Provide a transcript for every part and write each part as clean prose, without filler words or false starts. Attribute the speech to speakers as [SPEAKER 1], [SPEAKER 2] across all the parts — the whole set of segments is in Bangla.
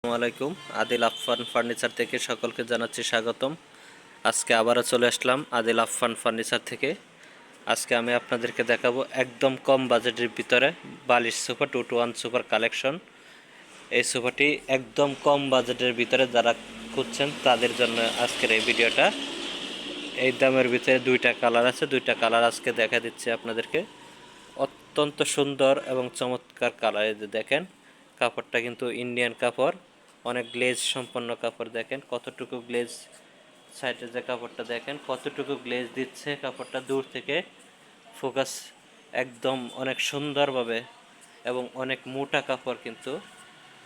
[SPEAKER 1] আসসালামাইকুম। আদিল আফফান ফার্নিচার থেকে সকলকে জানাচ্ছি স্বাগতম। আজকে আবারও চলে আসলাম আদিল আফফান ফার্নিচার থেকে। আজকে আমি আপনাদেরকে দেখাবো একদম কম বাজেটের ভিতরে বালিশ সোফা 2-to-1 সোফার কালেকশন। এই সোফাটি একদম কম বাজেটের ভিতরে যারা খুঁজছেন তাদের জন্য আজকের এই ভিডিওটা। এই দামের ভিতরে দুইটা কালার আছে, দুইটা কালার আজকে দেখা দিচ্ছে আপনাদেরকে। অত্যন্ত সুন্দর এবং চমৎকার কালার। এই যে দেখেন, কাপড়টা কিন্তু ইন্ডিয়ান কাপড়, অনেক গ্লেজ সম্পন্ন কাপড়। দেখেন কতটুকু গ্লেজ, সাইডে যে কাপড়টা দেখেন কতটুকু গ্লেজ দিচ্ছে কাপড়টা দূর থেকে ফোকাস, একদম অনেক সুন্দরভাবে এবং অনেক মোটা কাপড়। কিন্তু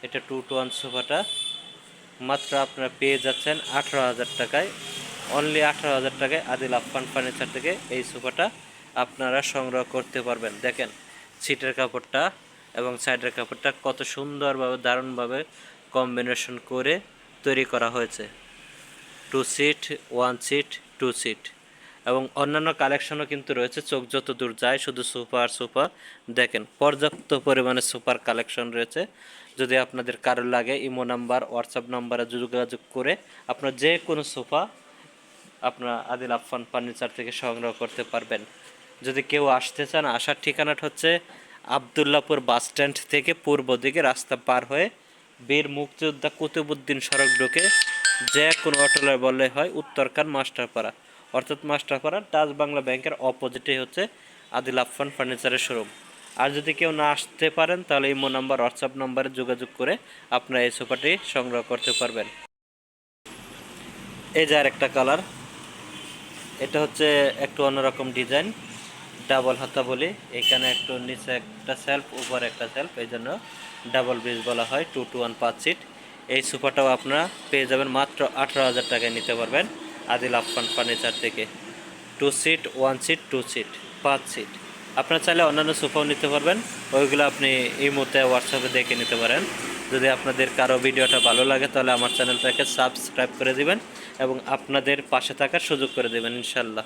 [SPEAKER 1] এটা 2-to-1 সোফাটা মাত্র আপনারা পেয়ে যাচ্ছেন 18,000 টাকায়। অনলি 18,000 টাকায় আদিল আফফান ফার্নিচার থেকে এই সোফাটা আপনারা সংগ্রহ করতে পারবেন। দেখেন সিটের কাপড়টা এবং সাইডের কাপড়টা কত সুন্দরভাবে দারুণভাবে কম্বিনেশন করে তৈরি করা হয়েছে। 2 সিট, 1 সিট, 2 সিট এবং অন্যান্য কালেকশনও কিন্তু রয়েছে। চোখ যত দূর যায় শুধু সোফা আর সোফা। দেখেন পর্যাপ্ত পরিমাণে সোফার কালেকশন রয়েছে। যদি আপনাদের কারো লাগে ইমো নাম্বার, হোয়াটসঅ্যাপ নাম্বারে যোগাযোগ করে আপনার যে কোনো সোফা আপনারা আদিল আফফান ফার্নিচার থেকে সংগ্রহ করতে পারবেন। যদি কেউ আসতে চান, আসার ঠিকানাটা হচ্ছে আবদুল্লাপুর বাস স্ট্যান্ড থেকে পূর্ব দিকে রাস্তা পার হয়ে বীর মুক্তিযোদ্ধা কুতুবুদ্দিন সড়ক ঢুকে যে কোনো অটোলে বললে হয় উত্তরখান মাস্টারপাড়া, অর্থাৎ মাস্টারপাড়া ডাচ বাংলা ব্যাংকের অপোজিটে হচ্ছে আদিল আফফান ফার্নিচারের শোরুম। আর যদি কেউ না আসতে পারেন তাহলে ইমো নাম্বার, হোয়াটসঅ্যাপ নাম্বারে যোগাযোগ করে আপনারা এই সোফাটি সংগ্রহ করতে পারবেন। এই যে আরেকটা কালার, এটা হচ্ছে একটু অন্যরকম ডিজাইন, ডাবল হাতা বলি। এখানে একটু নিচে একটা সেলফ, উপরে একটা সেলফ, এই জন্য ডাবল ব্রিজ বলা হয়। 2-to-1 5 seat. এই সোফাটাও আপনারা পেয়ে যাবেন মাত্র 18,000 টাকায় নিতে পারবেন আদিল আফফান ফার্নিচার থেকে। 2 সিট, 1 সিট, 2 সিট, 5 সিট। আপনারা চাইলে অন্যান্য সোফাও নিতে পারবেন, ওইগুলো আপনি এই মুহূর্তে হোয়াটসঅ্যাপে দেখে নিতে পারেন। যদি আপনাদের কারো ভিডিওটা ভালো লাগে তাহলে আমার চ্যানেলটাকে সাবস্ক্রাইব করে দিবেন এবং আপনাদের পাশে থাকার সুযোগ করে দেবেন ইনশাল্লাহ।